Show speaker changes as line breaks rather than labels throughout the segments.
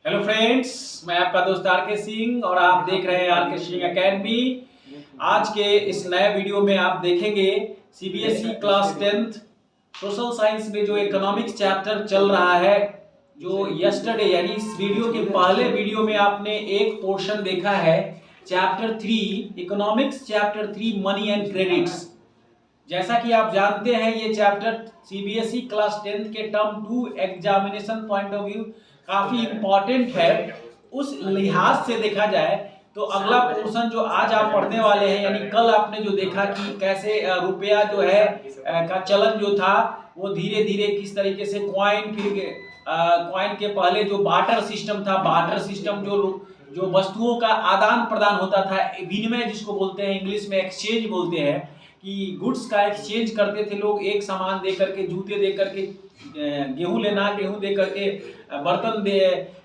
Hello friends, मैं आपका दोस्त आर के सिंह और आप देख रहे हैं आर के सिंह एकेडमी। आज के इस नए वीडियो में आप देखेंगे CBSE class 10th social science में जो इकोनॉमिक्स चैप्टर चल रहा है, जो यस्टरडे यानी इस वीडियो के पहले वीडियो में आपने एक पोर्शन देखा है chapter 3 economics, chapter 3 money and credits. जैसा कि आप जानते हैं ये चैप्टर सीबीएसई क्लास 10th के term 2 examination point of view काफी इंपॉर्टेंट है। उस लिहाज से देखा जाए तो अगला पोर्शन जो आज आप पढ़ने वाले हैं, यानी कल आपने जो देखा कि कैसे रुपया जो है का चलन जो था वो धीरे धीरे किस तरीके से क्वाइन, फिर क्वाइन के पहले जो बार्टर सिस्टम था, बार्टर सिस्टम जो वस्तुओं का आदान प्रदान होता था, विनिमय जिसको बोलते हैं, इंग्लिश में एक्सचेंज बोलते हैं, कि गुड्स का एक्सचेंज करते थे लोग, एक सामान दे करके, जूते दे करके गेहूं लेना, गेहूं दे करके बर्तन दे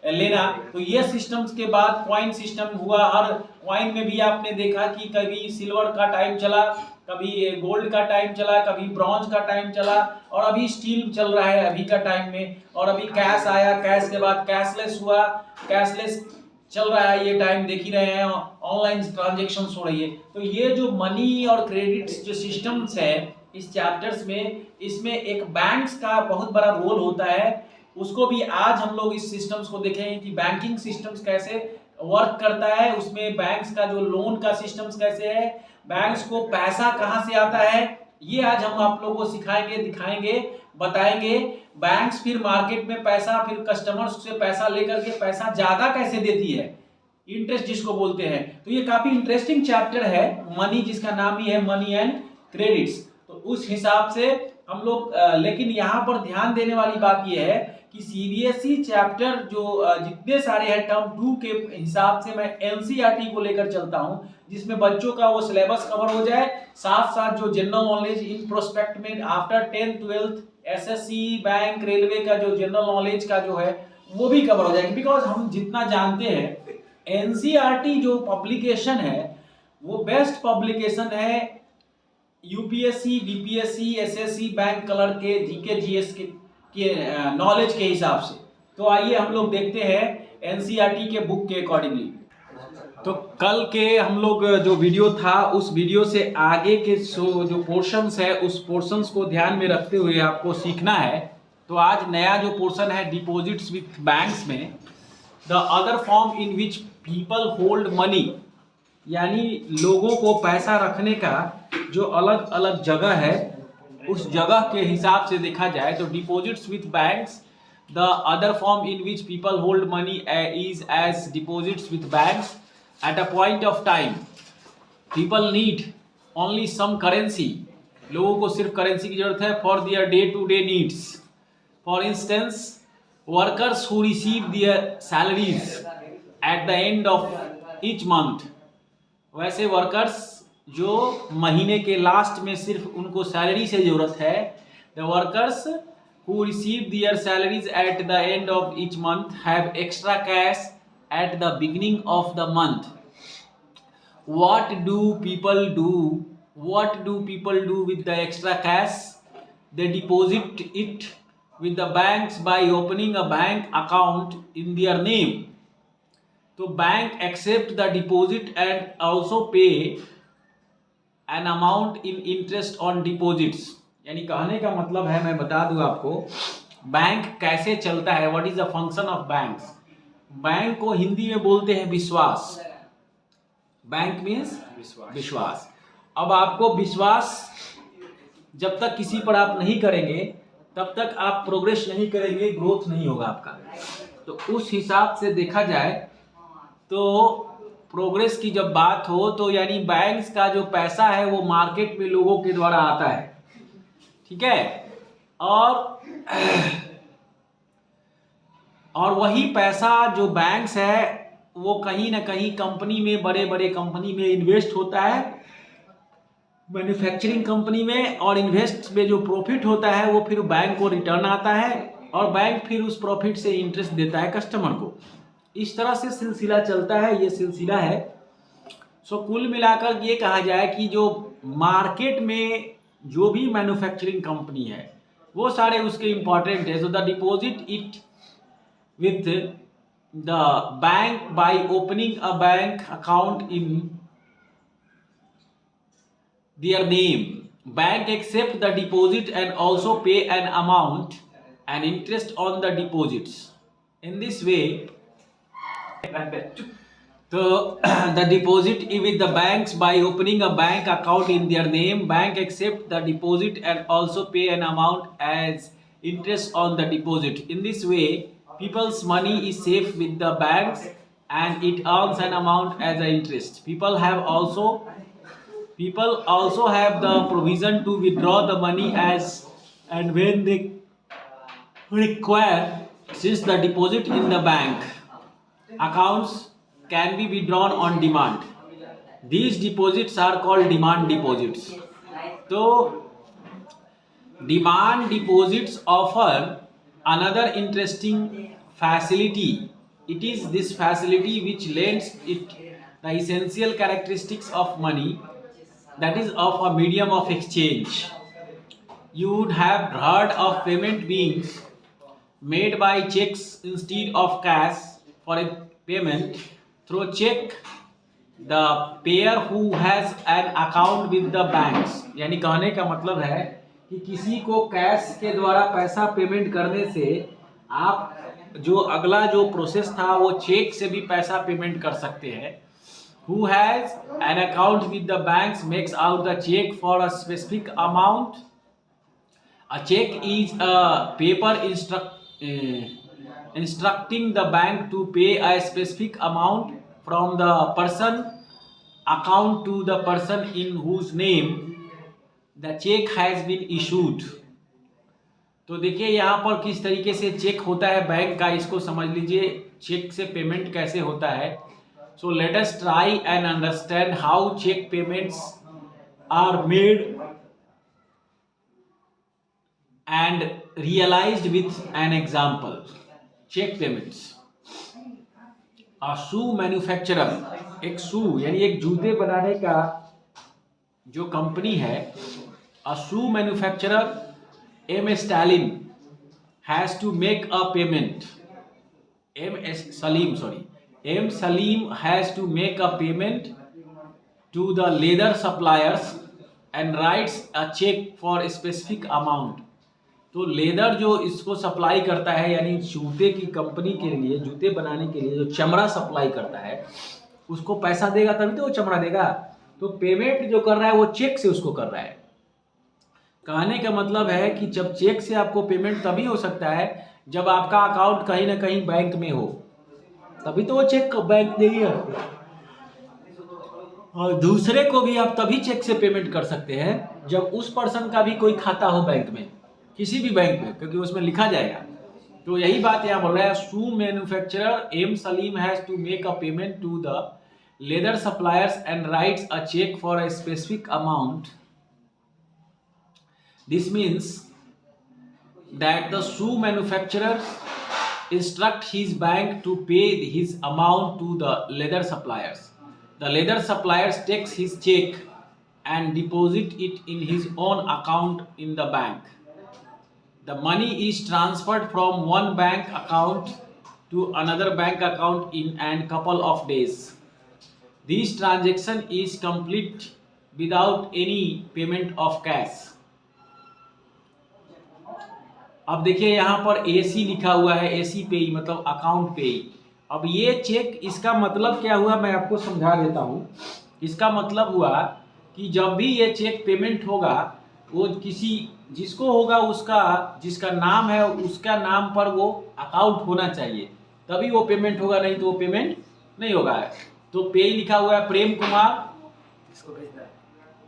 लेना। तो ये सिस्टम्स के बाद क्वाइन सिस्टम हुआ। और क्वाइन में भी आपने देखा कि कभी सिल्वर का टाइम चला, कभी गोल्ड का टाइम चला, कभी ब्रॉन्ज का टाइम चला, और अभी स्टील चल रहा है अभी का टाइम में। और अभी कैश आया, कैश के बाद कैशलेस हुआ, कैशलेस चल रहा है ये टाइम, देख ही रहे हैं, ऑनलाइन ट्रांजेक्शन हो रही है। तो ये जो मनी और क्रेडिट्स जो सिस्टम्स है इस चैप्टर्स में, इसमें एक बैंक्स का बहुत बड़ा रोल होता है। उसको भी आज हम लोग इस सिस्टम्स को देखेंगे कि बैंकिंग सिस्टम्स कैसे वर्क करता है, उसमें बैंक्स का जो लोन का सिस्टम्स कैसे है, बैंक्स को पैसा कहाँ से आता है, ये आज हम आप लोगों को सिखाएंगे, दिखाएंगे, बताएंगे। बैंक्स फिर मार्केट में पैसा, फिर कस्टमर्स से पैसा लेकर के पैसा ज्यादा कैसे देती है, इंटरेस्ट जिसको बोलते हैं। तो ये काफी इंटरेस्टिंग चैप्टर है, मनी जिसका नाम ही है मनी एंड क्रेडिट्स। तो उस हिसाब से हम लोग लेकिन यहाँ पर ध्यान देने वाली बात यह है कि सीबीएसई चैप्टर जो जितने सारे हैं टर्म 2 के हिसाब से मैं एनसीईआरटी को लेकर चलता हूँ, जिसमें बच्चों का वो सिलेबस कवर हो जाए, साथ साथ जो जनरल नॉलेज इन प्रोस्पेक्ट में after 10th 12th SSC, bank, railway का जो जनरल नॉलेज का जो है वो भी कवर हो जाएगी। बिकॉज हम जितना जानते हैं एनसीईआरटी जो पब्लिकेशन है वो बेस्ट पब्लिकेशन है UPSC, BPSC, SSC, bank clerk के जीके जीएस के नॉलेज के हिसाब से। तो आइए हम लोग देखते हैं एनसीईआरटी के बुक के अकॉर्डिंगली। तो कल के हम लोग जो वीडियो था उस वीडियो से आगे के जो पोर्शंस है उस पोर्शंस को ध्यान में रखते हुए आपको सीखना है। तो आज नया जो पोर्शन है डिपॉजिट्स विथ बैंक्स में, the other form in which people hold money, यानी लोगों को पैसा रखने का जो अलग अलग जगह है उस जगह के हिसाब से देखा जाए तो deposits with banks, the other form in which people hold money is as deposits with banks. At a point of time people need only some currency, लोगों को सिर्फ करेंसी की जरूरत है for their day to day needs. For instance workers who receive their salaries at the end of each month, वैसे workers जो महीने के लास्ट में सिर्फ उनको सैलरी से जरूरत है, the workers who receive their salaries at the end of each month have extra cash at the beginning of the month. What do people do? What do people do with the extra cash? They deposit it with the banks by opening a bank account in their name. तो bank accept the deposit and also pay an amount in interest on deposits. यानी कहने का मतलब है, मैं बता दूं आपको बैंक कैसे चलता है, what is the function of banks. Bank को हिंदी में बोलते हैं विश्वास। बैंक मीन्स विश्वास। अब आपको विश्वास जब तक किसी पर आप नहीं करेंगे तब तक आप प्रोग्रेस नहीं करेंगे, ग्रोथ नहीं होगा आपका। तो उस हिसाब से देखा जाए तो प्रोग्रेस की जब बात हो तो यानी बैंक्स का जो पैसा है वो मार्केट में लोगों के द्वारा आता है, ठीक है, और वही पैसा जो बैंक्स है वो कहीं ना कहीं कंपनी में, बड़े बड़े कंपनी में इन्वेस्ट होता है, मैन्युफैक्चरिंग कंपनी में, और इन्वेस्ट में जो प्रॉफिट होता है वो फिर बैंक को रिटर्न आता है और बैंक फिर उस प्रॉफिट से इंटरेस्ट देता है कस्टमर को। इस तरह से सिलसिला चलता है, ये सिलसिला है। सो कुल मिलाकर ये कहा जाए कि जो मार्केट में जो भी मैन्युफैक्चरिंग कंपनी है वो सारे उसके इंपॉर्टेंट है। So the deposit it with the bank by opening a bank account in their name. Bank accept the deposit and also pay an amount and interest on the deposits. In this way, the deposit with the banks by opening a bank account in their name. Bank accept the deposit and also pay an amount as interest on the deposit. In this way, people's money is safe with the banks and it earns an amount as an interest. People also have the provision to withdraw the money as and when they require, since the deposit in the bank accounts can be withdrawn on demand. These deposits are called demand deposits. So demand deposits offer another interesting facility. It is this facility which lends it the essential characteristics of money, that is of a medium of exchange. You would have heard of payment being made by checks instead of cash. For a payment through check, the payer who has an account with the banks, यानी कहने का मतलब है कि किसी को cash के द्वारा पैसा पेमेंट करने से आप जो अगला जो प्रोसेस था वो चेक से भी पैसा पेमेंट कर सकते हैं. Who has an account with the banks makes out the check for a specific amount. A check is a paper instructing the bank to pay a specific amount from the person account to the person in whose name the check has been issued. तो देखिए यहाँ पर किस तरीके से check होता है bank का, इसको समझ लीजिए चेक से पेमेंट कैसे होता है. So let us try and understand how cheque payments are made and realized with an example. Check payments. A shoe manufacturer, एक शू यानी एक जूते बनाने का जो कंपनी है, a shoe manufacturer M. Stalin has to make a payment. M. Salim has to make a payment to the leather suppliers and writes a check for a specific amount. तो leather जो इसको supply करता है यानी जूते की company के लिए, जूते बनाने के लिए जो चमड़ा सप्लाई करता है उसको पैसा देगा तभी तो वो चमड़ा देगा. तो पेमेंट जो कर रहा है वो चेक से उसको कर रहा है. कहने का मतलब है कि जब चेक से आपको पेमेंट तभी हो सकता है जब आपका अकाउंट कहीं ना कहीं बैंक में हो, तभी तो वो चेक बैंक देगी आपको. और दूसरे को भी आप तभी चेक से पेमेंट कर सकते हैं जब उस पर्सन का भी कोई खाता हो बैंक में, किसी भी बैंक में, क्योंकि उसमें लिखा जाएगा. तो यही बात यहाँ बोल रहा है. Shoe manufacturer M Salim has to make a payment to the leather suppliers and writes a cheque for a specific amount. This means that the shoe manufacturer instruct his bank to pay his amount to the leather suppliers. The leather suppliers takes his check and deposit it in his own account in the bank. The money is transferred from one bank account to another bank account in a couple of days. This transaction is complete without any payment of cash. अब देखिए यहाँ पर AC लिखा हुआ है, AC पेई मतलब account पेई. अब ये चेक, इसका मतलब क्या हुआ मैं आपको समझा देता हूँ. इसका मतलब हुआ कि जब भी ये चेक पेमेंट होगा वो किसी जिसको होगा उसका जिसका नाम है उसका नाम पर वो अकाउंट होना चाहिए, तभी वो पेमेंट होगा, नहीं तो वो पेमेंट नहीं होगा. तो पेई लिखा हुआ है प्रेम कुमार, किसको भेजना है?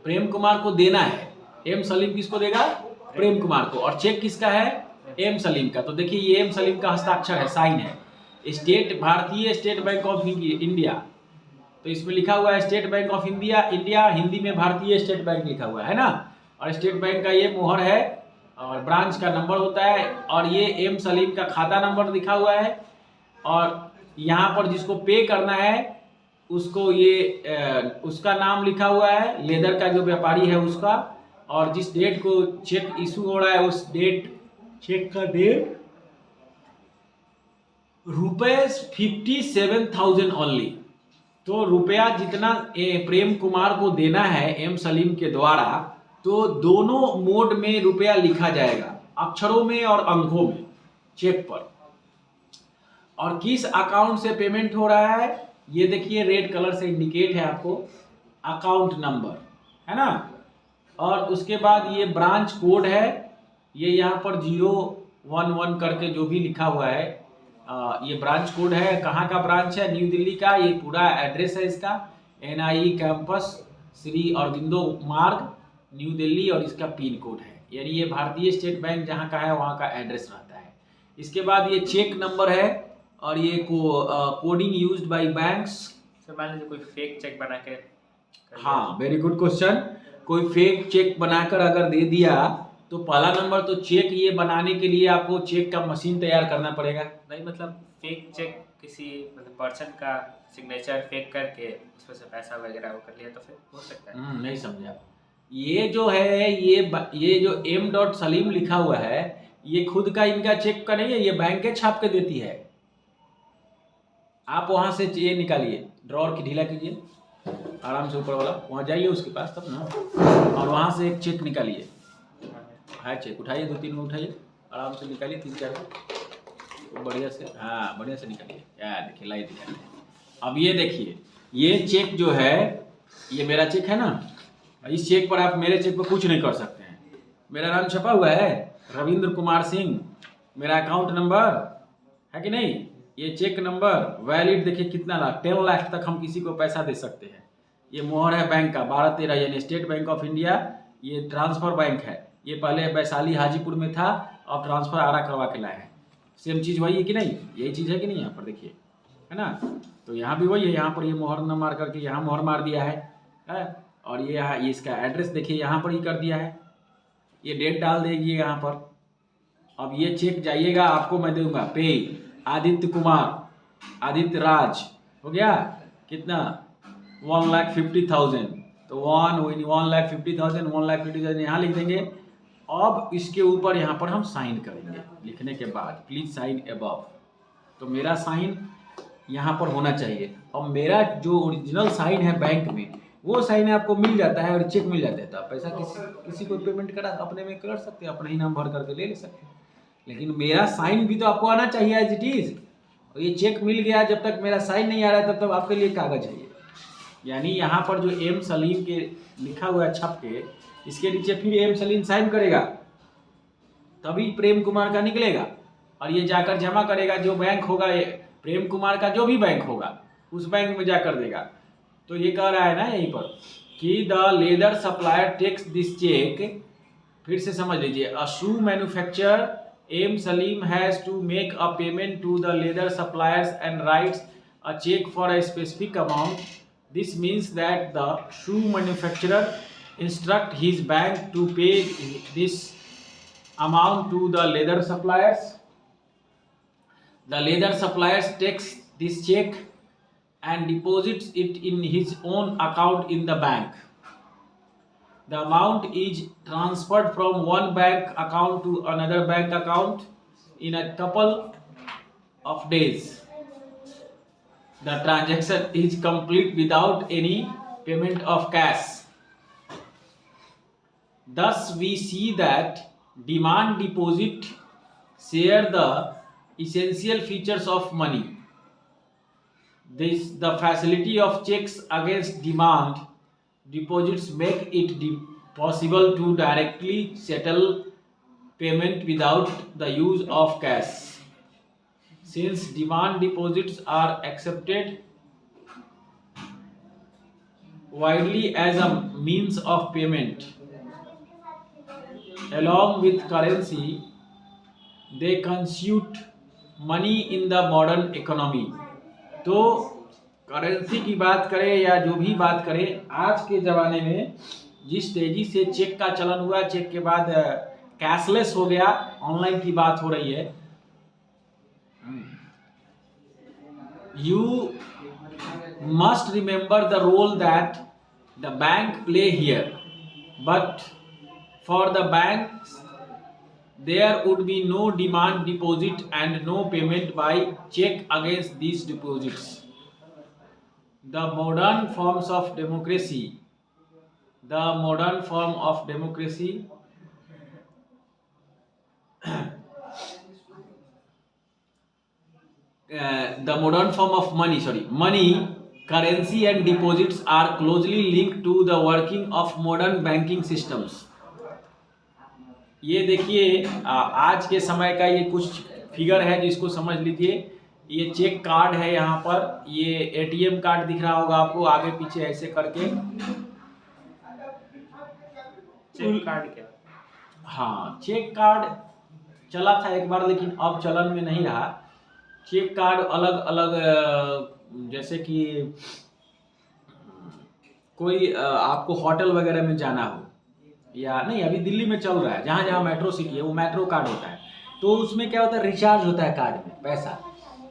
प्रेम कुमार को देना है. एम सलीम किसको देगा? प्रेम कुमार को. और चेक किसका है? एम सलीम का. तो देखिए ये एम सलीम का हस्ताक्षर है, साइन है. भारतीय स्टेट बैंक ऑफ इंडिया, तो इसमें लिखा हुआ है state bank of India. Hindi में भारतीय स्टेट बैंक लिखा हुआ है ना. और स्टेट बैंक का ये मोहर है और ब्रांच का नंबर होता है. और ये एम सलीम का खाता नंबर लिखा हुआ है. और यहाँ पर जिसको पे करना है उसको ये उसका नाम लिखा हुआ है, लेदर का जो व्यापारी है उसका. और जिस डेट को चेक इशू हो रहा है उस डेट, चेक का डेट रुपीज 57,000 ओनली। तो रुपया जितना प्रेम कुमार को देना है एम सलीम के द्वारा, तो दोनों मोड में रुपया लिखा जाएगा, अक्षरों में और अंकों में, चेक पर। और किस अकाउंट से पेमेंट हो रहा है ये देखिए, रेड कलर से इंडिकेट है आपको, अकाउंट नंबर है ना। और उसके बाद ये ब्रांच कोड है, ये यहाँ पर 011 करके जो भी लिखा हुआ है, ये ब्रांच कोड है। कहाँ का ब्रांच है? न्यू दिल्ली का। ये पूरा एड्रेस है इसका, NIE कैंपस, श्री अरविंदो मार्ग, न्यू दिल्ली। और इसका पिन कोड है, यानी ये भारतीय स्टेट बैंक जहाँ का है वहाँ का एड्रेस रहता है। इसके बाद ये चेक नंबर है, और ये कोडिंग यूज्ड बाय बैंक्स।
मान लीजिए कोई फेक चेक बना के,
हाँ वेरी गुड क्वेश्चन। कोई फेक चेक बनाकर अगर दे दिया तो पहला नंबर तो चेक ये बनाने के लिए आपको चेक का मशीन तैयार करना पड़ेगा।
नहीं मतलब फेक चेक किसी मतलब पर्सन का सिग्नेचर फेक करके उसमें से पैसा वगैरह वो कर लिया तो फिर हो सकता है।
नहीं समझा। ये जो है ये जो M.सलीम लिखा हुआ है, ये खुद का इनका चेक का नहीं है, ये बैंक छाप के देती है। आप वहां से ये निकालिए, ड्रॉर की ढीला कीजिए आराम से, ऊपर वाला वहाँ जाइए उसके पास तब ना, और वहाँ से एक चेक निकालिए। है चेक उठाइए, 2-3 में उठाइए, आराम से निकालिए, 3-4 तो बढ़िया से, हाँ बढ़िया से निकालिए। यार देखिए लाइट दिखाइए। अब ये देखिए, ये चेक जो है ये मेरा चेक है ना, इस चेक पर आप मेरे चेक पर कुछ नहीं कर सकते हैं। मेरा नाम छपा हुआ है रविंद्र कुमार सिंह, मेरा अकाउंट नंबर है कि नहीं, ये चेक नंबर वैलिड देखिए कितना लाख, 10 लाख तक हम किसी को पैसा दे सकते हैं। ये मोहर है बैंक का 1213, यानी स्टेट बैंक ऑफ इंडिया। ये ट्रांसफर बैंक है, ये पहले वैशाली हाजीपुर में था, अब ट्रांसफर आरा करवा के लाए हैं। सेम चीज़ वही है कि नहीं, यही चीज़ है कि नहीं, यहाँ पर देखिए है ना। तो यहाँ भी वही है, यहाँ पर ये मोहर न मार करके यहाँ मोहर मार दिया है? और ये यहाँ ये इसका एड्रेस देखिए यहाँ पर ही कर दिया है, ये डेट डाल देगी यहाँ पर। अब ये चेक जाइएगा, आपको मैं दूंगा पे आदित्य कुमार, आदित्य राज, हो गया कितना 1,50,000। तो 1,50,000 1,50,000 यहाँ लिख देंगे। अब इसके ऊपर यहाँ पर हम साइन करेंगे, लिखने के बाद प्लीज साइन अबव। तो मेरा साइन यहाँ पर होना चाहिए, और मेरा जो ओरिजिनल साइन है बैंक में वो साइन आपको मिल जाता है, और चेक मिल जाता है। तो आप पैसा किसी को पेमेंट करा अपने में कर सकते हैं, अपना ही नाम भर करके ले सकते हैं। लेकिन मेरा साइन भी तो आपको आना चाहिए एज इट इज। और ये चेक मिल गया, जब तक मेरा साइन नहीं आ रहा है तब तक आपके लिए कागज है। यानी यहाँ पर जो एम सलीम के लिखा हुआ है छप के, इसके नीचे फिर एम सलीम साइन करेगा, तभी प्रेम कुमार का निकलेगा। और ये जाकर जमा करेगा, जो बैंक होगा ये प्रेम कुमार का, जो भी बैंक होगा उस बैंक में जाकर देगा। तो ये कह रहा है ना यहीं पर कि the leather supplier takes this cheque, फिर से समझ लीजिए, a shoe manufacturer M Salim has to make a payment to the leather suppliers and writes a cheque for a specific amount. This means that the shoe manufacturer instruct his bank to pay this amount to the leather suppliers. The leather suppliers takes this check and deposits it in his own account in the bank. The amount is transferred from one bank account to another bank account in a couple of days. The transaction is complete without any payment of cash. Thus, we see that demand deposit share the essential features of money. The facility of checks against demand deposits make it possible to directly settle payment without the use of cash. Since demand deposits are accepted widely as a means of payment, along with currency, they constitute money in the modern economy. तो currency की बात करें या जो भी बात करें, आज के ज़माने में जिस तेज़ी से चेक का चलन हुआ, चेक के बाद कैशलेस हो गया, ऑनलाइन की बात हो रही है। You must remember the role that the bank play here, but for the banks there would be no demand deposit and no payment by check against these deposits. The modern forms of democracy, the modern form of democracy the modern form of money, currency and deposits are closely linked to the working of modern banking systems. ये देखिए आज के समय का ये कुछ figure है जिसको समझ लीजिए। ये चेक कार्ड है, यहाँ पर ये एटीएम कार्ड दिख रहा होगा आपको आगे पीछे ऐसे करके।
चेक कार्ड क्या?
हाँ, चेक कार्ड चला था एक बार लेकिन अब चलन में नहीं रहा। चेक कार्ड अलग अलग, जैसे कि कोई आपको होटल वगैरह में जाना हो या नहीं, अभी दिल्ली में चल रहा है, जहाँ जहाँ मेट्रो सिटी है वो मेट्रो कार्ड होता है, तो उसमें क्या होता है, रिचार्ज होता है कार्ड में पैसा,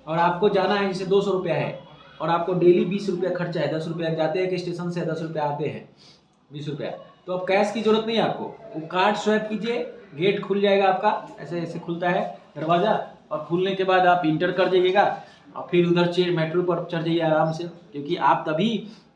और आपको जाना है जैसे 200 रुपया है और आपको डेली 20 रुपया खर्चा है, 10 रुपया जाते हैं कि स्टेशन से 10 रुपया आते हैं 20 रुपया, तो अब कैश की जरूरत नहीं है आपको, वो कार्ड स्वैप कीजिए, गेट खुल जाएगा आपका, ऐसे ऐसे खुलता है दरवाज़ा, और खुलने के बाद आप इंटर कर जाइएगा और फिर उधर मेट्रो पर चढ़ जाइए आराम से, क्योंकि आप तभी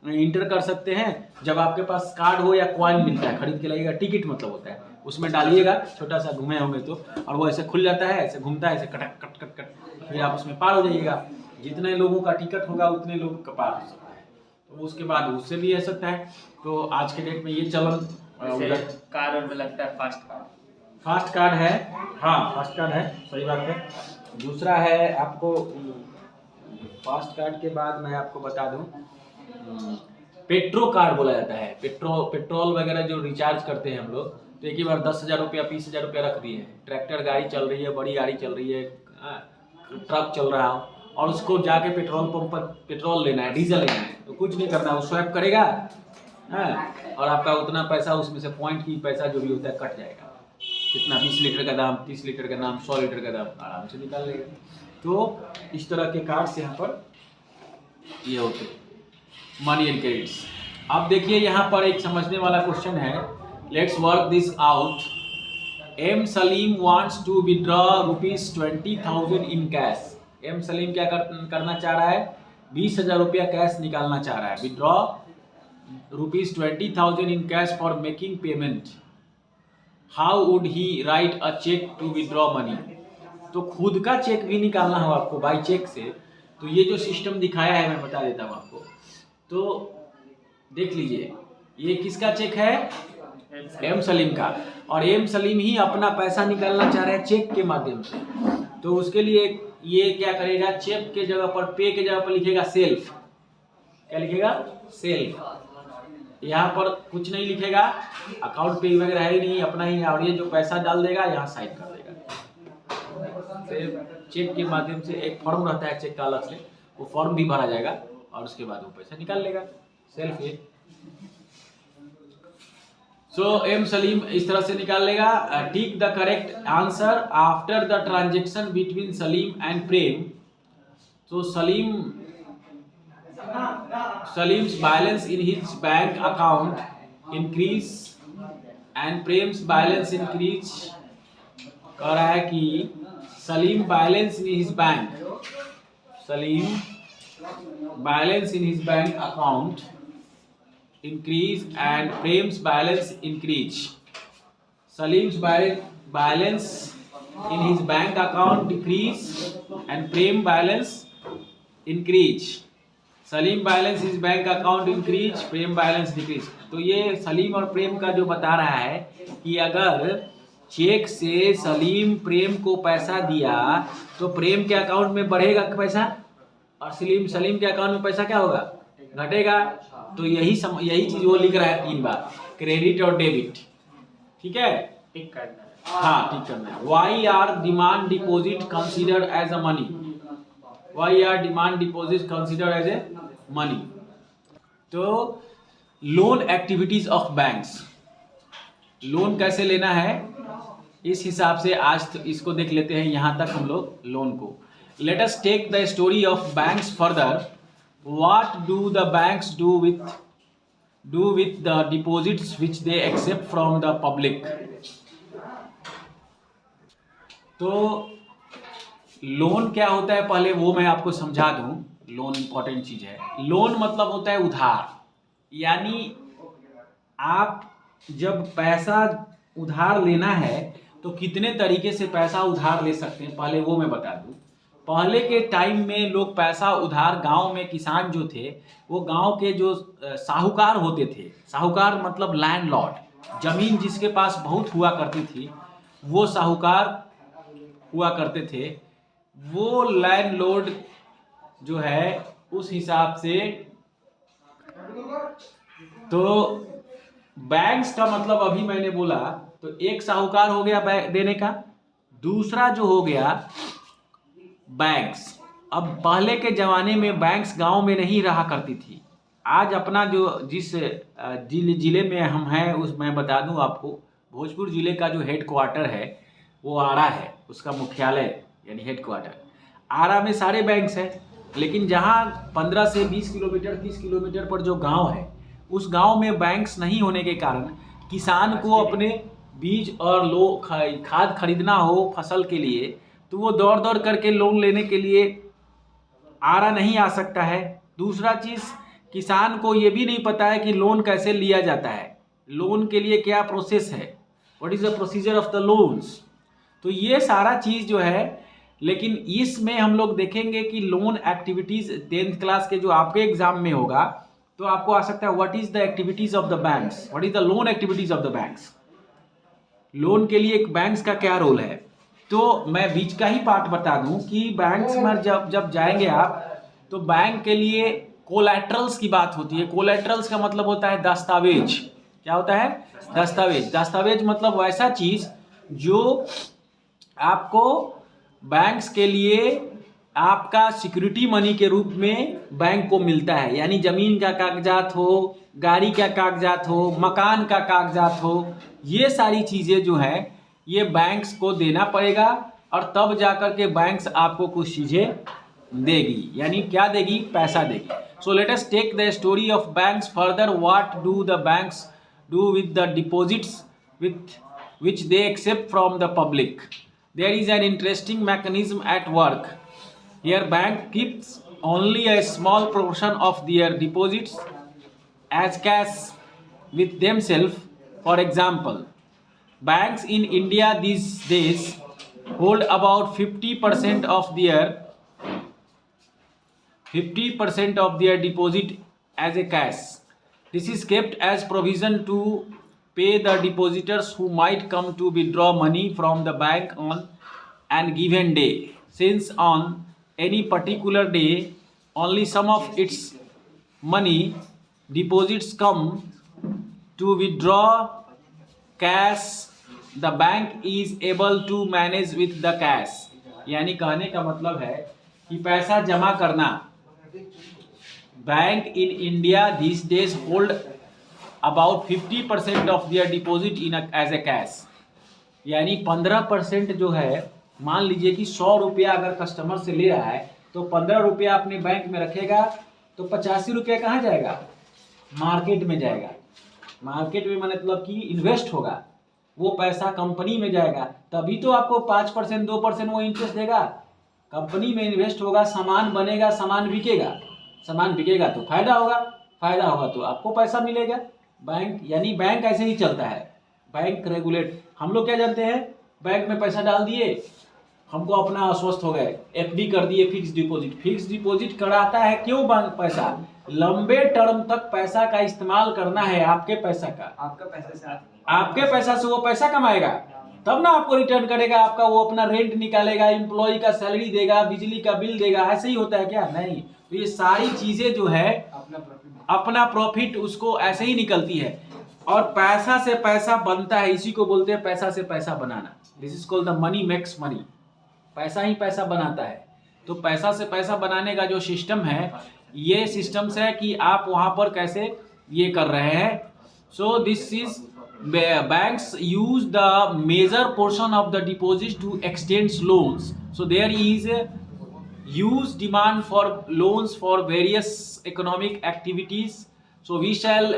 इंटर कर सकते हैं जब आपके पास कार्ड हो या कॉइन मिलता है, खरीद के लाइएगा, टिकट मतलब होता है, उसमें डालिएगा, छोटा सा घूमे होंगे तो, और वो ऐसे खुल जाता है, ऐसे घूमता है, ऐसे कटक कट कट कट, फिर आप उसमें पार हो जाइएगा, जितने लोगों का टिकट होगा उतने लोग का पार हो सकता है, तो उसके बाद उससे भी हो सकता है। तो आज के डेट में ये चलन
कार्ड में लगता है
फास्ट कार्ड है, हाँ फास्ट कार्ड है, सही बात है। दूसरा है आपको फास्ट कार्ड के बाद मैं आपको बता दूं, पेट्रो कार्ड बोला जाता है, पेट्रोल वगैरह जो रिचार्ज करते हैं हम लोग, तो एक ही बार 10,000 रुपया 20,000 रुपया रख दिए हैं, ट्रैक्टर गाड़ी चल रही है, बड़ी गाड़ी चल रही है, ट्रक चल रहा हो, और उसको जाके पेट्रोल पंप पर पेट्रोल लेना है, डीजल लेना है, तो कुछ नहीं करना है, वो स्वैप करेगा और आपका उतना पैसा उसमें से पॉइंट की पैसा जो भी होता है कट जाएगा, कितना 20 लीटर का दाम, 30 लीटर का दाम, 100 लीटर का दाम आराम से निकाल लेगा। तो इस तरह के कार्ड्स यहाँ पर ये होते हैं, मनी एंड क्रेडिट्स। अब देखिए यहाँ पर एक समझने वाला क्वेश्चन है, let's work this out. M Salim wants to withdraw ₹20,000 in cash. M Salim क्या करना चाह रहा है, 20,000 रुपया कैश निकालना चाह रहा है, withdraw ₹20,000 in cash for making payment. How would he write a cheque to withdraw money. तो खुद का चेक भी निकालना हो आपको बाई चेक से, तो ये जो सिस्टम दिखाया है मैं बता देता हूँ आपको, तो देख लीजिए, ये किसका चेक है, एम सलीम का, और एम सलीम ही अपना पैसा निकालना चाह रहे हैं चेक के माध्यम से, तो उसके लिए ये क्या करेगा, चेक के जगह पर, पे के जगह पर लिखेगा सेल्फ। क्या लिखेगा, सेल्फ। यहाँ पर कुछ नहीं लिखेगा, अकाउंट पे वगैरह है ही नहीं, अपना ही, और ये जो पैसा डाल देगा यहाँ साइन कर देगा। चेक के माध्यम से एक फॉर्म रहता है चेक का अलग से, वो फॉर्म भी भरा जाएगा और उसके बाद वो पैसा निकाल लेगा, सेल्फ ये। सो एम सलीम इस तरह से निकाल लेगा। Tick the correct answer after the transaction between Salim and Prem. तो Salim's balance in his bank account increase and Prem's balance increase। कह रहा है कि Salim balance in his bank account increase and Prem's balance increase। Salim's balance in his bank account decrease and Prem balance increase। Salim balance इस bank account increase, प्रेम balance decrease. तो ये सलीम और प्रेम का जो बता रहा है कि अगर चेक से सलीम प्रेम को पैसा दिया तो प्रेम के अकाउंट में बढ़ेगा पैसा, और सलीम के अकाउंट में पैसा क्या होगा, घटेगा। तो यही चीज वो लिख रहा है 3 बार, क्रेडिट और डेबिट। ठीक है,
टिक करना है,
हाँ टिक करना है। Why are demand deposit considered as a money. Why are demand deposit considered as a money. तो loan activities of banks, loan कैसे लेना है इस हिसाब से आज तो इसको देख लेते हैं, यहां तक हम लोग लोन को। Let us take the story of banks further. What do the banks do with the deposits which they accept from the public. तो लोन क्या होता है पहले वो मैं आपको समझा दूं। लोन इंपॉर्टेंट चीज़ है। लोन मतलब होता है उधार, यानी आप जब पैसा उधार लेना है तो कितने तरीके से पैसा उधार ले सकते हैं पहले वो मैं बता दूं। पहले के टाइम में लोग पैसा उधार, गांव में किसान जो थे वो गांव के जो साहूकार होते थे, साहूकार मतलब लैंडलॉर्ड, जमीन जिसके पास बहुत हुआ करती थी वो साहूकार हुआ करते थे। वो लैंडलॉर्ड जो है उस हिसाब से, तो बैंक्स का मतलब अभी मैंने बोला तो एक साहूकार हो गया देने का, दूसरा जो हो गया बैंक्स। अब पहले के ज़माने में बैंक्स गांव में नहीं रहा करती थी। आज अपना जो जिस जिले में हम हैं उस मैं बता दूं आपको, भोजपुर जिले का जो हेड क्वार्टर है वो आरा है, उसका मुख्यालय यानी हेड क्वार्टर आरा में सारे बैंक्स हैं। लेकिन जहां 15 से 20 किलोमीटर 30 किलोमीटर पर जो गांव है उस गांव में बैंक्स नहीं होने के कारण किसान को अपने बीज और खाद खरीदना हो फसल के लिए तो वो दौड़ दौड़ करके लोन लेने के लिए आरा नहीं आ सकता है। दूसरा चीज़, किसान को ये भी नहीं पता है कि लोन कैसे लिया जाता है, लोन के लिए क्या प्रोसेस है, what is the procedure of the loans. तो ये सारा चीज़ जो है, लेकिन इसमें हम लोग देखेंगे कि लोन एक्टिविटीज़ 10th क्लास के जो आपके एग्जाम में होगा तो आपको आ सकता है what is the activities of the banks, what is the loan activities of the banks. Loan के लिए एक बैंक्स का क्या रोल है। तो मैं बीच का ही पार्ट बता दूं कि बैंक्स में जब जाएंगे आप तो बैंक के लिए कोलैटरल्स की बात होती है। कोलैटरल्स का मतलब होता है दस्तावेज। क्या होता है? दस्तावेज। दस्तावेज मतलब वैसा चीज जो आपको बैंक्स के लिए आपका सिक्योरिटी मनी के रूप में बैंक को मिलता है, यानी जमीन का कागजात हो, गाड़ी का कागजात हो, मकान का कागजात हो, ये सारी चीज़ें जो है ये बैंक्स को देना पड़ेगा और तब जाकर के बैंक्स आपको कुछ चीज़ें देगी। यानी क्या देगी? पैसा देगी। So let us take the story of banks further. What do the banks do with the deposits with which they accept from the public? There is an interesting mechanism at work. Here bank keeps only a small portion of their deposits as cash with themselves. For example, banks in India these days hold about 50% of their deposit as a cash. This is kept as provision to pay the depositors who might come to withdraw money from the bank on an given day. Since on any particular day only some of its money deposits come to withdraw cash, the bank is able to manage with the cash. यानी कहने का मतलब है कि पैसा जमा करना। Bank in India these days hold about 50% of their deposit in as a cash. यानी 15% जो है, मान लीजिए कि 100 रुपया अगर कस्टमर से ले रहा है तो 15 रुपया अपने बैंक में रखेगा तो 85 रुपया कहाँ जाएगा? मार्केट में जाएगा। मार्केट में मतलब कि इन्वेस्ट होगा, वो पैसा कंपनी में जाएगा, तभी तो आपको 5% 2% वो इंटरेस्ट देगा। कंपनी में इन्वेस्ट होगा, सामान बनेगा, सामान बिकेगा तो फायदा होगा तो आपको पैसा मिलेगा। बैंक यानी बैंक ऐसे ही चलता है। बैंक रेगुलेट, हम लोग क्या जानते हैं? बैंक में पैसा डाल दिए, हमको अपना आश्वस्त हो गए, एफडी कर दिए, फिक्स डिपॉजिट कराता है। क्यों बैंक? पैसा लंबे टर्म तक पैसा का इस्तेमाल करना है। आपके पैसा से वो पैसा कमाएगा तब ना आपको रिटर्न करेगा। आपका वो अपना रेंट निकालेगा, एम्प्लॉय का सैलरी देगा, बिजली का बिल देगा। ऐसे ही होता है क्या? नहीं। तो ये सारी चीजें जो है अपना प्रॉफिट उसको ऐसे ही निकलती है और पैसा से पैसा बनता है। इसी को बोलते हैं पैसा से पैसा बनाना। This is called the money makes money. पैसा ही पैसा बनाता है। तो पैसा से पैसा बनाने का जो सिस्टम है, ये सिस्टम्स है कि आप वहाँ पर कैसे ये कर रहे हैं। So this is banks use the major portion of the deposit to extend loans. So there is a huge demand for loans for various economic activities. So we shall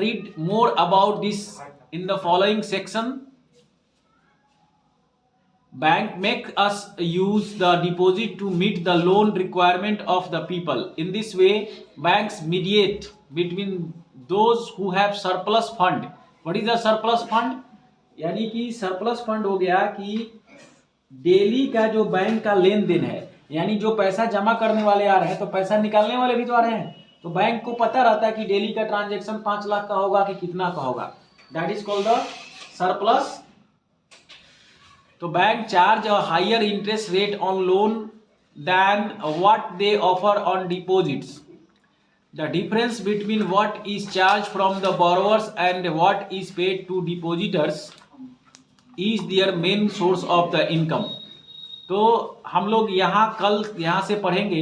read more about this in the following section. bank make us use the deposit to meet the loan requirement of the people. In this way banks mediate between those who have surplus fund. What is the surplus fund? यानी कि surplus fund हो गया कि daily का जो bank का लेन then है, यानी जो पैसा जमा करने वाले आ रहे हैं तो पैसा निकालने वाले भी तो आ रहे हैं, तो बैंक को पता रहता है कि डेली का ट्रांजेक्शन 5 लाख का होगा कि कितना का होगा. That is called the surplus. तो bank charge a higher interest rate on loan then what they offer on deposits. The difference between what is charge from the borrowers and what is paid to depositors is their main source of the income. तो हम लोग कल यहाँ से पढ़ेंगे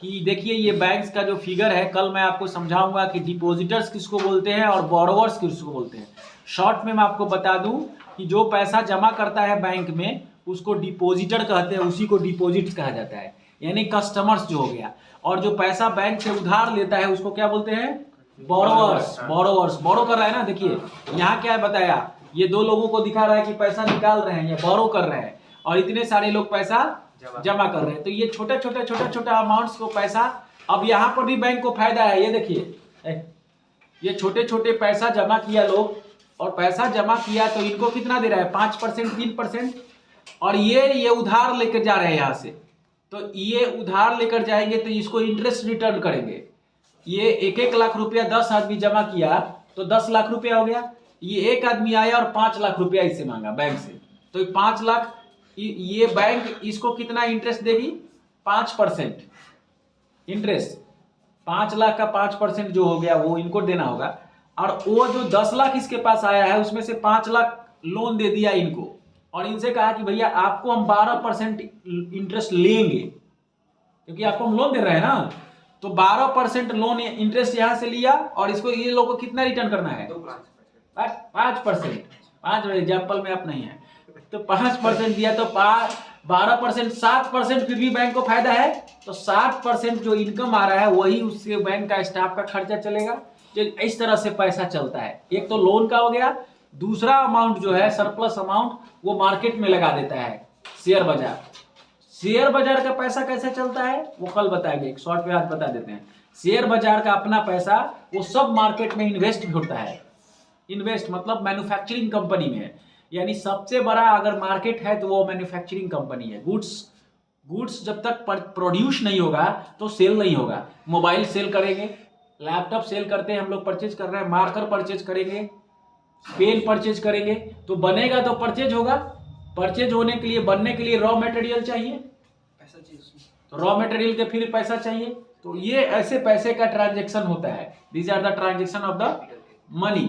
कि देखिए ये बैंक्स का जो फिगर है, कल मैं आपको समझाऊंगा कि डिपॉजिटर्स किसको बोलते हैं और बोरोवर्स किसको बोलते हैं. शॉर्ट में मैं आपको बता दूं कि जो पैसा जमा करता है बैंक में उसको डिपॉजिटर कहते हैं, उसी को डिपॉजिट कहा जाता है, यानी कस्टमर्स जो हो गया. और जो पैसा बैंक से उधार लेता है उसको क्या बोलते हैं? बोरोवर्स. बोरोवर्स बोरो कर रहा है ना. देखिए यहाँ क्या है बताया, ये दो लोगों को दिखा रहा है कि पैसा निकाल रहे हैं या बोरो कर रहे हैं और इतने सारे लोग पैसा जमा कर रहे हैं. तो ये छोटे अमाउंट्स को पैसा, अब यहाँ पर भी बैंक को फायदा है. ये देखिए ये छोटे पैसा जमा किया लोग और पैसा जमा किया तो इनको कितना दे रहा है? 5%, 3%. और ये उधार लेकर जा रहे हैं यहाँ से, तो ये उधार लेकर जाएंगे तो इसको इंटरेस्ट रिटर्न करेंगे. ये 1 लाख रुपया 10 आदमी जमा किया तो 10 लाख रुपया हो गया. ये एक आदमी आया और 5 लाख रुपया इससे मांगा बैंक से, तो 5 लाख ये बैंक इसको कितना इंटरेस्ट देगी? 5% इंटरेस्ट. 5 लाख का 5% जो हो गया वो इनको देना होगा. और वो जो 10 लाख इसके पास आया है उसमें से 5 लाख लोन दे दिया इनको और इनसे कहा कि भैया आपको हम 12% इंटरेस्ट लेंगे, क्योंकि आपको हम लोन दे रहे हैं ना. तो 12% लोन इंटरेस्ट यहाँ से लिया और इसको ये लोग को कितना रिटर्न करना है? 5%. 5 एग्जाम्पल में आप नहीं है तो 5% दिया तो 12%, 7% फिर भी बैंक को फायदा है. तो 7% जो इनकम आ रहा है वही उससे बैंक का स्टाफ का खर्चा चलेगा. जो इस तरह से पैसा चलता है. एक तो लोन का हो गया, दूसरा अमाउंट जो है सरप्लस अमाउंट वो मार्केट में लगा देता है. शेयर बाजार. शेयर बाजार का पैसा कैसे चलता है वो कल बताएंगे, एक शॉर्ट में आज बता देते हैं. शेयर बाजार का अपना पैसा वो सब मार्केट में इन्वेस्ट भी होता है. इन्वेस्ट मतलब मैन्युफैक्चरिंग कंपनी में है, यानी सबसे बड़ा अगर मार्केट है तो वो मैन्युफैक्चरिंग कंपनी है. गुड्स जब तक प्रोड्यूस नहीं होगा तो सेल नहीं होगा. मोबाइल सेल करेंगे, लैपटॉप सेल करते हैं हम लोग, परचेज कर रहे हैं, मार्कर परचेज करेंगे, पेन परचेज करेंगे, तो बनेगा तो परचेज होगा. परचेज होने के लिए, बनने के लिए रॉ मटेरियल चाहिए, पैसा चाहिए, तो रॉ मटेरियल के फिर पैसा चाहिए. तो ये ऐसे पैसे का ट्रांजेक्शन होता है. These are the transaction of the money.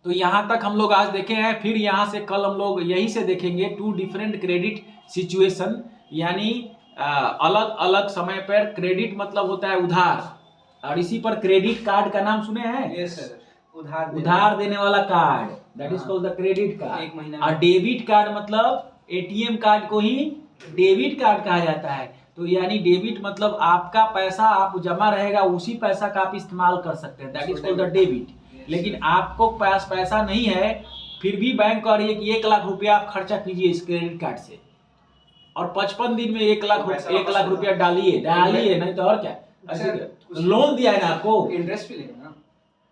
तो यहाँ तक हम लोग आज देखे हैं. फिर यहाँ से कल हम लोग यही से देखेंगे 2 डिफरेंट क्रेडिट सिचुएशन, यानी अलग अलग समय पर क्रेडिट मतलब होता है उधार, और इसी पर क्रेडिट कार्ड का नाम सुने हैं?
Yes sir.
उधार देने वाला card, that is called the credit card. और डेबिट कार्ड मतलब एटीएम कार्ड को ही डेबिट कार्ड कहा जाता है. तो यानी डेबिट मतलब आपका पैसा आप जमा रहेगा, उसी पैसा का आप इस्तेमाल कर सकते हैं, that is called the debit. लेकिन आपको पास पैसा नहीं है फिर भी बैंक कह रही है कि 1 लाख रुपया आप खर्चा कीजिए इस क्रेडिट कार्ड से और 55 दिन में 1 लाख रुपया डालिए, नहीं तो और क्या. लोन दिया है ना आपको,
इंटरेस्ट भी लेगा ना?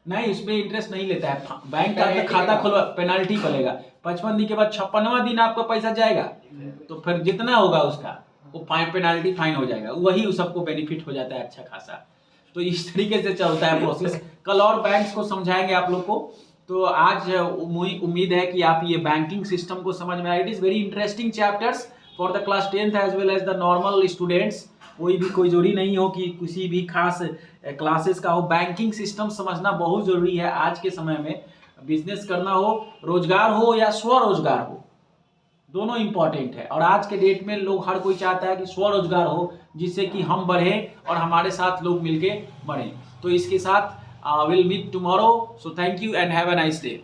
नहीं, इसमें इंटरेस्ट नहीं लेता है बैंक का. खाता खोलवा पेनाल्टी पड़ेगा. 55 दिन के बाद 56वां दिन आपका पैसा जाएगा तो फिर जितना होगा उसका वो पेनाल्टी फाइन हो जाएगा. वही सबको बेनिफिट हो जाता है अच्छा खासा. तो इस तरीके से चलता है प्रोसेस. कल और बैंक्स को समझाएंगे आप लोग को. तो आज उम्मीद है कि आप ये बैंकिंग सिस्टम को समझ में आए. It is very interesting chapters for the class 10th as well as the normal students. कोई जरूरी नहीं हो कि किसी भी खास क्लासेस का हो. बैंकिंग सिस्टम समझना बहुत ज़रूरी है आज के समय में. बिजनेस करना हो, रोजगार हो या स्वरोजगार हो, दोनों इंपॉर्टेंट है. और आज के डेट में लोग हर कोई चाहता है कि स्वरोजगार हो जिससे कि हम बढ़ें और हमारे साथ लोग मिलके बढ़ें. तो इसके साथ will meet tomorrow. So thank you and have a nice day.